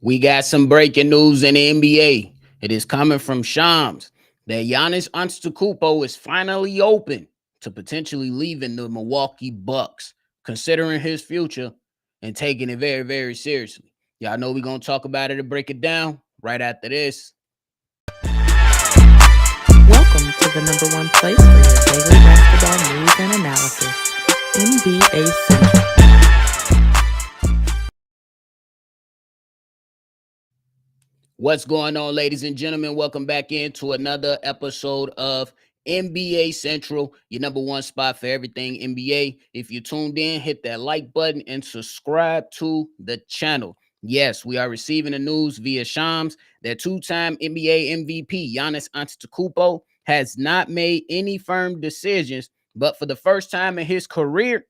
We got some breaking news in the NBA. It is coming from Shams that Giannis Antetokounmpo is finally open to potentially leaving the Milwaukee Bucks, considering his future and taking it very, very seriously. Y'all know we're going to talk about it and break it down right after this. Welcome to the number one place for your daily basketball news and analysis, NBA Central. What's going on, ladies and gentlemen? Welcome back into another episode of NBA Central, your number one spot for everything NBA. If you tuned in, hit that like button and subscribe to the channel. Yes, we are receiving the news via Shams that two-time NBA MVP Giannis Antetokounmpo has not made any firm decisions, but for the first time in his career,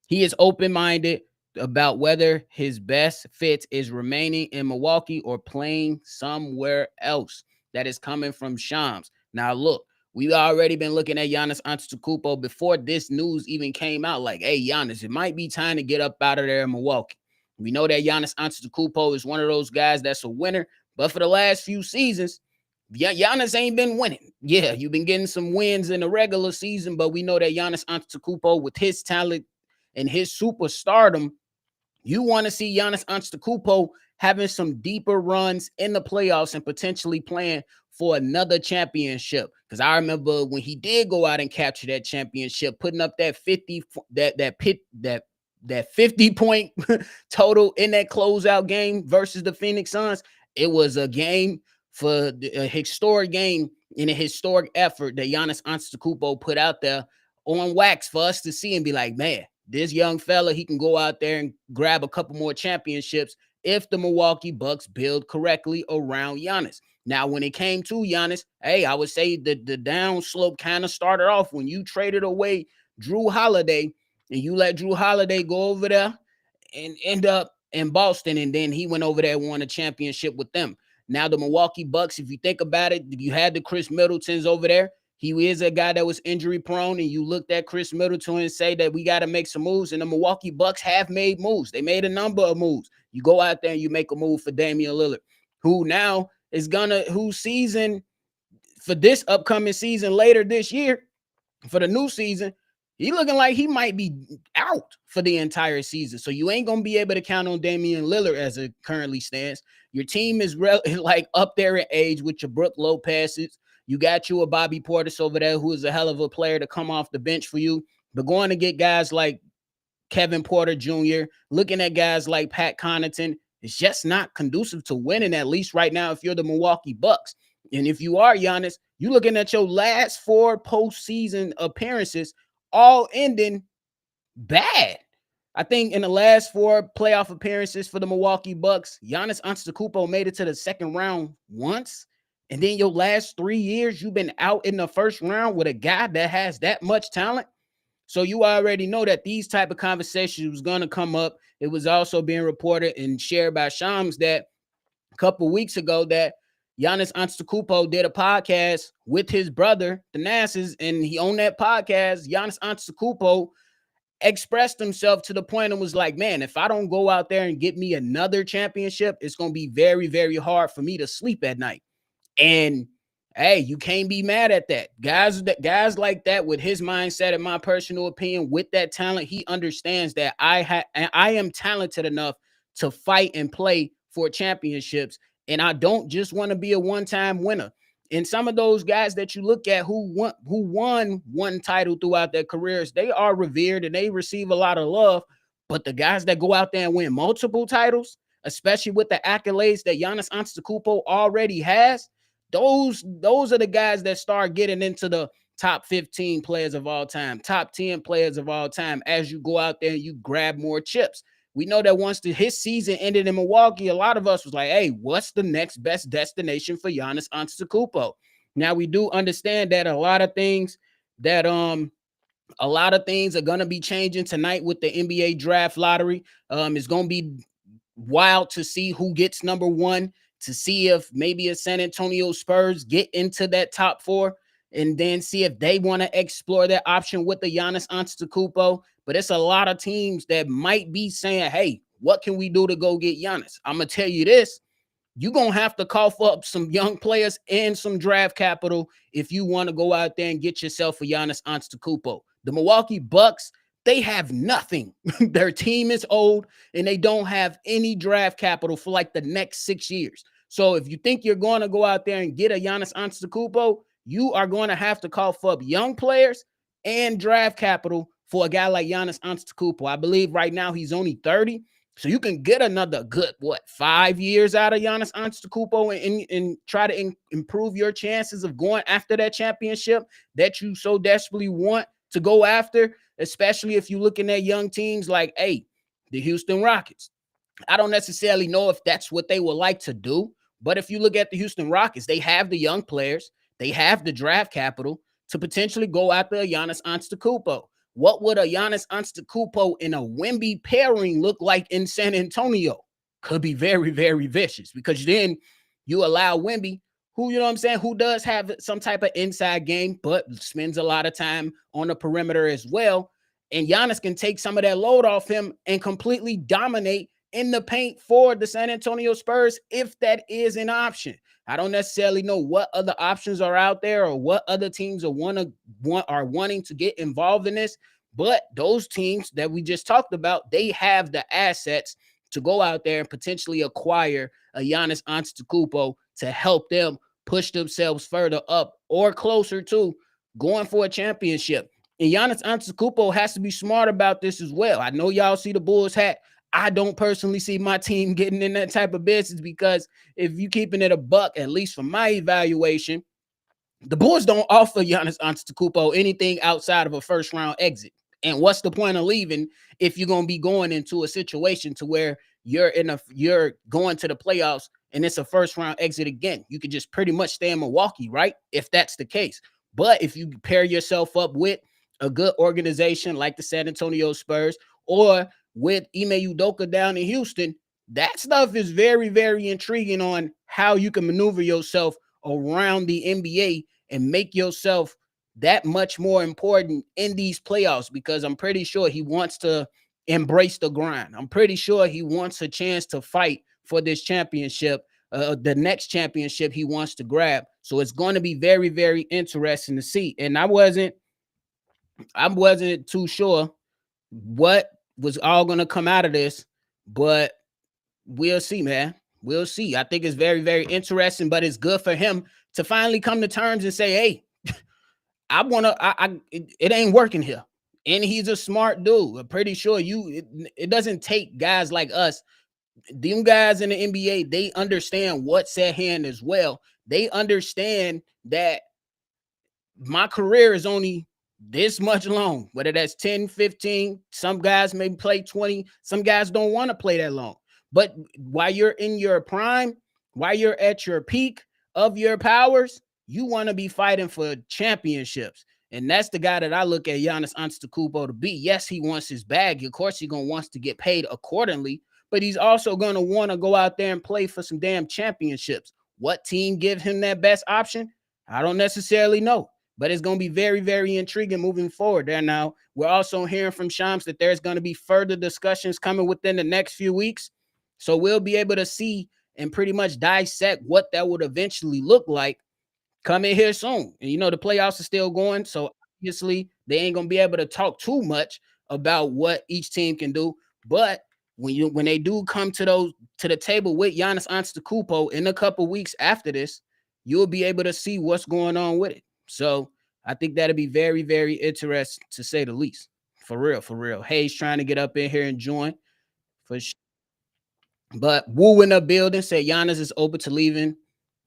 he is open-minded about whether his best fit is remaining in Milwaukee or playing somewhere else. That is coming from Shams. Now, look, we've already been looking at Giannis Antetokounmpo before this news even came out. Like, hey, Giannis, it might be time to get up out of there in Milwaukee. We know that Giannis Antetokounmpo is one of those guys that's a winner, but for the last few seasons, Giannis ain't been winning. Yeah, you've been getting some wins in the regular season, but we know that Giannis Antetokounmpo, with his talent and his superstardom, you want to see Giannis Antetokounmpo having some deeper runs in the playoffs and potentially playing for another championship. Because I remember when he did go out and capture that championship, putting up that 50-point total in that closeout game versus the Phoenix Suns. It was a game for a historic game and a historic effort that Giannis Antetokounmpo put out there on wax for us to see and be like, man, this young fella, he can go out there and grab a couple more championships if the Milwaukee Bucks build correctly around Giannis. Now, when it came to Giannis, hey, I would say that the downslope kind of started off when you traded away Jrue Holiday and you let Jrue Holiday go over there and end up in Boston, and then he went over there and won a championship with them. Now, the Milwaukee Bucks, if you think about it, you had the Chris Middletons over there. He is a guy that was injury prone, and you looked at Chris Middleton and say that we got to make some moves, and the Milwaukee Bucks have made moves. They made a number of moves. You go out there and you make a move for Damian Lillard, who now is whose season for this upcoming season later this year, for the new season, he looking like he might be out for the entire season. So you ain't going to be able to count on Damian Lillard as it currently stands. Your team is like up there in age with your Brook Lopez's. You got you a Bobby Portis over there who is a hell of a player to come off the bench for you. But going to get guys like Kevin Porter Jr., looking at guys like Pat Connaughton, it's just not conducive to winning, at least right now, if you're the Milwaukee Bucks. And if you are Giannis, you're looking at your last 4 postseason appearances all ending bad. I think in the last 4 playoff appearances for the Milwaukee Bucks, Giannis Antetokounmpo made it to the second round once. And then your last 3 years, you've been out in the first round with a guy that has that much talent. So you already know that these type of conversations was going to come up. It was also being reported and shared by Shams that a couple weeks ago that Giannis Antetokounmpo did a podcast with his brother, Thanasis, and he on that podcast, Giannis Antetokounmpo expressed himself to the point and was like, man, if I don't go out there and get me another championship, it's going to be very, very hard for me to sleep at night. And hey, you can't be mad at that. Guys like that with his mindset, in my personal opinion, with that talent, he understands that I am talented enough to fight and play for championships. And I don't just want to be a one-time winner. And some of those guys that you look at who won one title throughout their careers, they are revered and they receive a lot of love. But the guys that go out there and win multiple titles, especially with the accolades that Giannis Antetokounmpo already has, those are the guys that start getting into the top 15 players of all time, top 10 players of all time as you go out there and you grab more chips. We know that once his season ended in Milwaukee, a lot of us was like, hey, what's the next best destination for Giannis Antetokounmpo? Now, we do understand that a lot of things are going to be changing tonight with the NBA draft lottery. It's going to be wild to see who gets number 1, to see if maybe a San Antonio Spurs get into that top 4, and then see if they want to explore that option with the Giannis Antetokounmpo. But it's a lot of teams that might be saying, hey, what can we do to go get Giannis? I'm going to tell you this. you're going to have to cough up some young players and some draft capital if you want to go out there and get yourself a Giannis Antetokounmpo. The Milwaukee Bucks, they have nothing. Their team is old and they don't have any draft capital for like the next 6 years. So if you think you're going to go out there and get a Giannis Antetokounmpo, you are going to have to cough up young players and draft capital for a guy like Giannis Antetokounmpo. I believe right now he's only 30. So you can get another good, 5 years out of Giannis Antetokounmpo and try to improve your chances of going after that championship that you so desperately want to go after, especially if you're looking at young teams like, the Houston Rockets. I don't necessarily know if that's what they would like to do, but if you look at the Houston Rockets, they have the young players, they have the draft capital to potentially go after a Giannis Antetokounmpo. What would a Giannis Antetokounmpo and a Wemby pairing look like in San Antonio? Could be very, very vicious because then you allow Wemby, who, you know what I'm saying, who does have some type of inside game, but spends a lot of time on the perimeter as well. And Giannis can take some of that load off him and completely dominate in the paint for the San Antonio Spurs if that is an option. I don't necessarily know what other options are out there or what other teams are wanting to get involved in this, but those teams that we just talked about, they have the assets to go out there and potentially acquire a Giannis Antetokounmpo to help them push themselves further up or closer to going for a championship. And Giannis Antetokounmpo has to be smart about this as well. I know y'all see the Bulls hat. I don't personally see my team getting in that type of business because if you keeping it a buck, at least from my evaluation, the Bulls don't offer Giannis Antetokounmpo anything outside of a first round exit. And what's the point of leaving if you're going to be going into a situation to where you're going to the playoffs and it's a first round exit again? You could just pretty much stay in Milwaukee, right? If that's the case. But if you pair yourself up with a good organization like the San Antonio Spurs or with Ime Udoka down in Houston, that stuff is very, very intriguing on how you can maneuver yourself around the NBA and make yourself that much more important in these playoffs, because I'm pretty sure he wants to embrace the grind. I'm pretty sure he wants a chance to fight for this championship, the next championship he wants to grab. So it's going to be very, very interesting to see. And I wasn't too sure what was all going to come out of this, but we'll see, man. We'll see. I think it's very, very interesting, but it's good for him to finally come to terms and say, hey, it ain't working here. And he's a smart dude. I'm pretty sure it doesn't take guys like us. Them guys in the NBA, they understand what's at hand as well. They understand that my career is only this much long, whether that's 10, 15, some guys may play 20, some guys don't want to play that long. But while you're in your prime, while you're at your peak of your powers, you want to be fighting for championships. And that's the guy that I look at Giannis Antetokounmpo to be. Yes, he wants his bag. Of course, he's going to want to get paid accordingly, but he's also going to want to go out there and play for some damn championships. What team gives him that best option? I don't necessarily know. But it's going to be very, very intriguing moving forward there. Now, we're also hearing from Shams that there's going to be further discussions coming within the next few weeks. So we'll be able to see and pretty much dissect what that would eventually look like coming here soon. And, the playoffs are still going. So obviously, they ain't going to be able to talk too much about what each team can do. But when they do come to the table with Giannis Antetokounmpo in a couple weeks after this, you'll be able to see what's going on with it. So I think that'll be very, very interesting to say the least. For real, for real. Hayes trying to get up in here and join. But Wu in the building said Giannis is open to leaving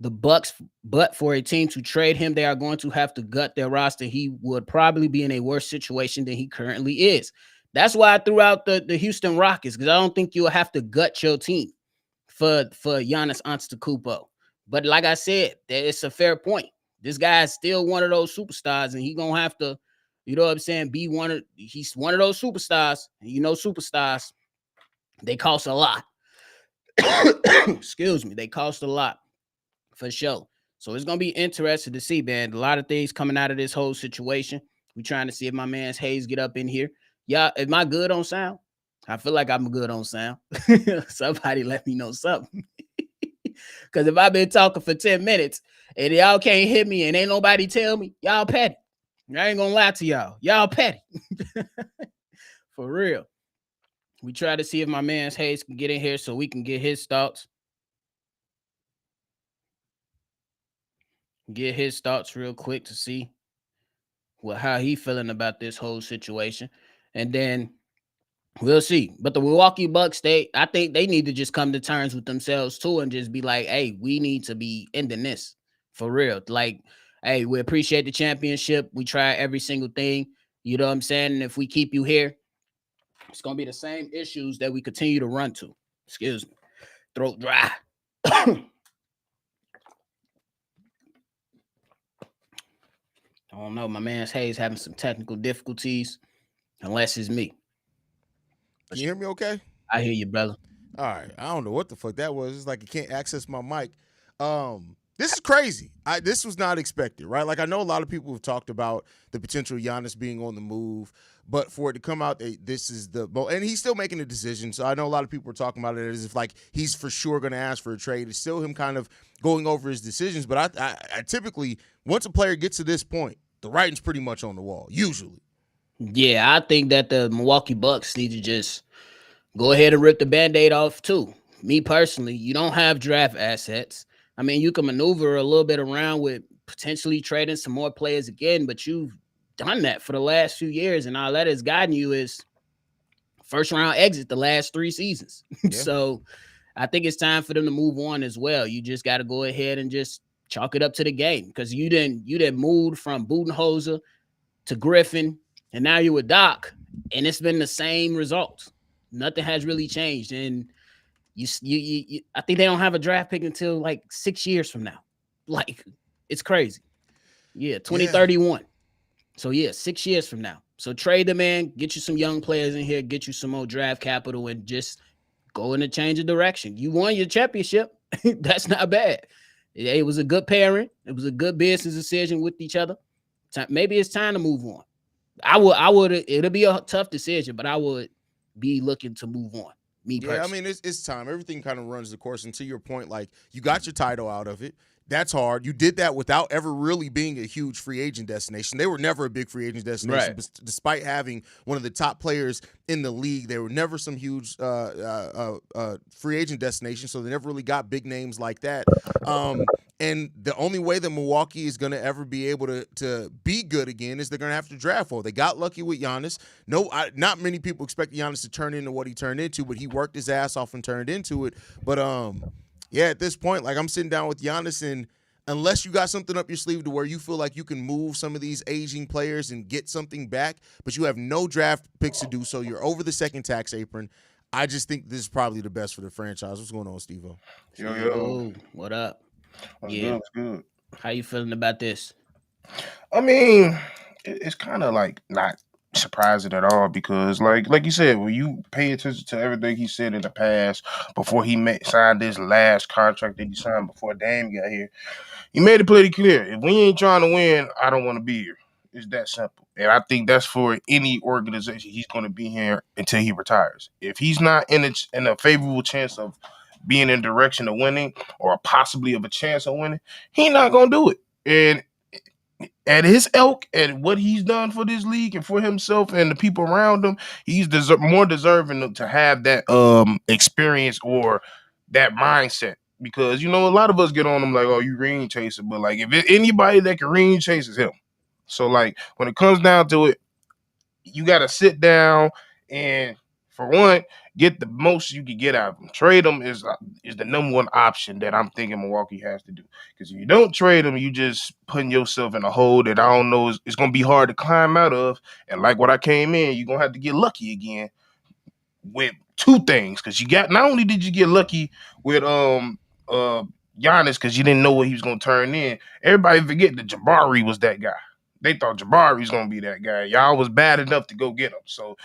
the Bucks, but for a team to trade him, they are going to have to gut their roster. He would probably be in a worse situation than he currently is. That's why I threw out the Houston Rockets, because I don't think you'll have to gut your team for Giannis Antetokounmpo. But like I said, it's a fair point. This guy is still one of those superstars, and he's going to have to, he's one of those superstars. And superstars, they cost a lot. Excuse me. They cost a lot for sure. So it's going to be interesting to see, man. A lot of things coming out of this whole situation. We're trying to see if my man's Hayes get up in here. Yeah, am I good on sound? I feel like I'm good on sound. Somebody let me know something. Because if I've been talking for 10 minutes and y'all can't hit me and ain't nobody tell me, y'all petty. I ain't gonna lie to y'all. Y'all petty. For real. We try to see if my man Hayes can get in here so we can get his thoughts. Get his thoughts real quick to see how he feeling about this whole situation. And then we'll see. But the Milwaukee Bucks, I think they need to just come to terms with themselves too and just be like, hey, we need to be ending this for real. Like, hey, we appreciate the championship. We try every single thing. You know what I'm saying? And if we keep you here, it's gonna be the same issues that we continue to run to. Excuse me. Throat dry. I don't know. My man's Hayes having some technical difficulties, unless it's me. Can you hear me okay? I hear you, brother. All right. I don't know what the fuck that was. It's like you can't access my mic. This is crazy. This was not expected, right? Like I know a lot of people have talked about the potential Giannis being on the move, but for it to come out, this is and he's still making a decision. So I know a lot of people are talking about it as if like he's for sure going to ask for a trade. It's still him kind of going over his decisions. But I typically, once a player gets to this point, the writing's pretty much on the wall, usually. Yeah, I think that the Milwaukee Bucks need to just go ahead and rip the Band-Aid off too. Me personally, you don't have draft assets. I mean, you can maneuver a little bit around with potentially trading some more players again, but you've done that for the last few years, and all that has gotten you is first round exit the last 3 seasons. Yeah. So I think it's time for them to move on as well. You just got to go ahead and just chalk it up to the game because you didn't move from Budenholzer to Griffin, and now you're with Doc, and it's been the same results. Nothing has really changed, and you I think they don't have a draft pick until like 6 years from now. Like, it's crazy. Yeah, 2031. Yeah. So yeah, 6 years from now. So trade them in, get you some young players in here, get you some more draft capital, and just go in a change of direction. You won your championship. That's not bad. It was a good pairing. It was a good business decision with each other. Maybe it's time to move on. I would. It'll be a tough decision, but I would be looking to move on. Me personally. I mean, it's time. Everything kind of runs the course. And to your point, like, you got your title out of it. That's hard. You did that without ever really being a huge free agent destination. They were never a big free agent destination, right. Despite having one of the top players in the league. They were never some huge free agent destination, so they never really got big names like that. And the only way that Milwaukee is going to ever be able to be good again is they're going to have to draft for. They got lucky with Giannis. Not many people expect Giannis to turn into what he turned into, but he worked his ass off and turned into it. But yeah, at this point, like I'm sitting down with Giannis, and unless you got something up your sleeve to where you feel like you can move some of these aging players and get something back, but you have no draft picks to do so, you're over the second tax apron. I just think this is probably the best for the franchise. What's going on, Steve-O? Yo. What up? What's good? How you feeling about this? I mean, it's kind of like not surprising at all because, like you said, when you pay attention to everything he said in the past before he signed this last contract that he signed before Dame got here, he made it pretty clear. If we ain't trying to win, I don't want to be here. It's that simple. And I think that's for any organization. He's going to be here until he retires. If he's not in a favorable chance of being in direction of winning or possibly of a chance of winning, he's not going to do it. And at his ilk, at what he's done for this league and for himself and the people around him, he's more deserving to have that experience or that mindset. Because, a lot of us get on him like, oh, you ring chaser. But, like, if anybody that can ring chase is him. So, like, when it comes down to it, you got to sit down and, for one, get the most you can get out of them. Trade them is the number one option that I'm thinking Milwaukee has to do. Because if you don't trade them, you just putting yourself in a hole that I don't know it's going to be hard to climb out of. And like what I came in, you're going to have to get lucky again with two things. Because not only did you get lucky with Giannis because you didn't know what he was going to turn in. Everybody forget that Jabari was that guy. They thought Jabari was going to be that guy. Y'all was bad enough to go get him. So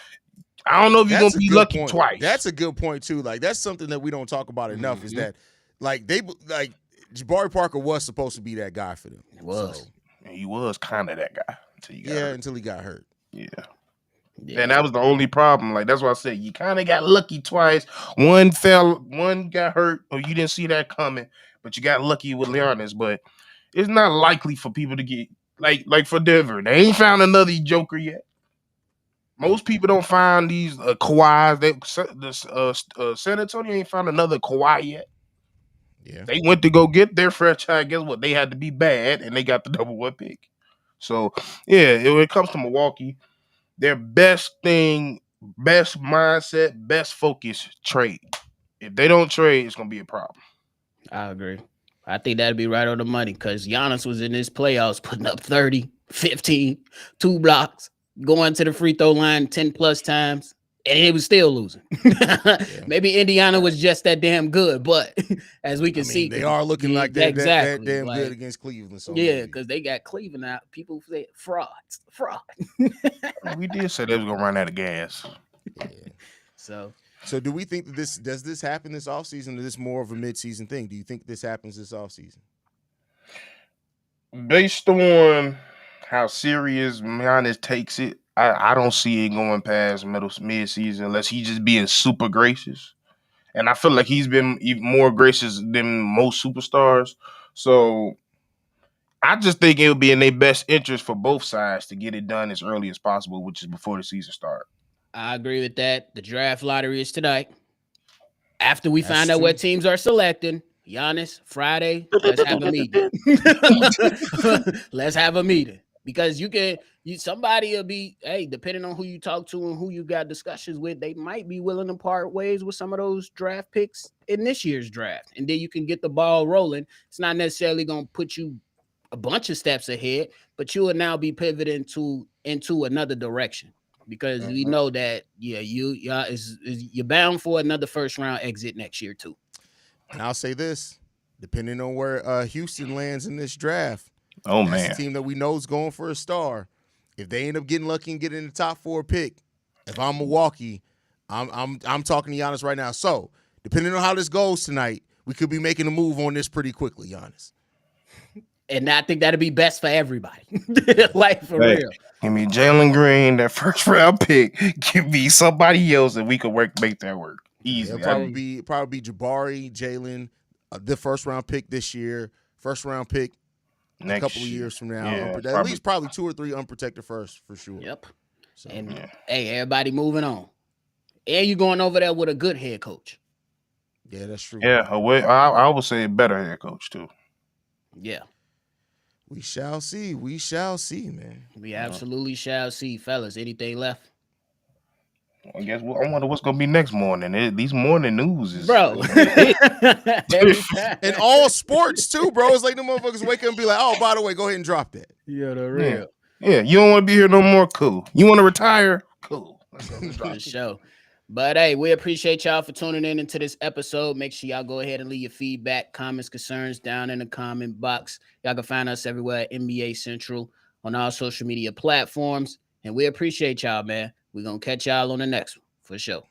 I don't know if you're going to be lucky twice. That's a good point, too. Like, that's something that we don't talk about enough is that, like, Jabari Parker was supposed to be that guy for them. He was. So, he was kind of that guy until he got hurt. Until he got hurt. Yeah. Yeah. And that was the only problem. Like that's why I said you kind of got lucky twice. One got hurt, or you didn't see that coming, but you got lucky with Giannis. But it's not likely for people to get like for Denver. They ain't found another Joker yet. Most people don't find these Kawhis. San Antonio ain't found another Kawhi yet. Yeah. They went to go get their franchise. Guess what? They had to be bad, and they got the number one pick. So yeah, when it comes to Milwaukee, their best thing, best mindset, best focus, trade. If they don't trade, it's gonna be a problem. I agree. I think that'd be right on the money because Giannis was in his playoffs putting up 30, 15, 2 blocks, going to the free throw line 10 plus times, and he was still losing. Maybe Indiana was just that damn good, but as we can see, they are looking like that damn good against Cleveland. So because they got Cleveland out. People say fraud. We did say they was gonna run out of gas. Yeah. So do we think that does this happen this offseason, or is this more of a midseason thing? Do you think this happens this offseason? Based on how serious Giannis takes it, I don't see it going past mid-season unless he just being super gracious. And I feel like he's been even more gracious than most superstars. So I just think it would be in their best interest for both sides to get it done as early as possible, which is before the season starts. I agree with that. The draft lottery is tonight. After we find out what teams are selecting, Giannis, Friday, let's have a meeting. Let's have a meeting. Because somebody will be, depending on who you talk to and who you got discussions with, they might be willing to part ways with some of those draft picks in this year's draft. And then you can get the ball rolling. It's not necessarily going to put you a bunch of steps ahead, but you will now be pivoting into another direction. Because we know that you're bound for another first round exit next year too. And I'll say this, depending on where Houston lands in this draft, that's the team that we know is going for a star. If they end up getting lucky and getting the top 4 pick, if I'm Milwaukee, I'm talking to Giannis right now. So depending on how this goes tonight, we could be making a move on this pretty quickly, Giannis. And I think that'd be best for everybody. Like for real. Give me Jalen Green, that first round pick. Give me somebody else, and we could make that work easy. It'll probably be Jabari, Jalen, the first round pick this year, first round pick next a couple of years from now. At least probably 2 or 3 unprotected first for sure. Yep. So, everybody moving on, and you going over there with a good head coach. Yeah, that's true. Yeah, I would say a better head coach too. Yeah. We shall see. We shall see, man. We absolutely shall see, fellas. Anything left? I guess I wonder what's gonna be next morning. These morning news is bro. And all sports too, bro. It's like the motherfuckers wake up and be like, "Oh, by the way, go ahead and drop that." Yeah, the real. Yeah, you don't want to be here no more. Cool. You want to retire? Cool. For sure. But hey, we appreciate y'all for tuning in into this episode. Make sure y'all go ahead and leave your feedback, comments, concerns down in the comment box. Y'all can find us everywhere at NBA Central on all social media platforms. And we appreciate y'all, man. We're going to catch y'all on the next one for sure.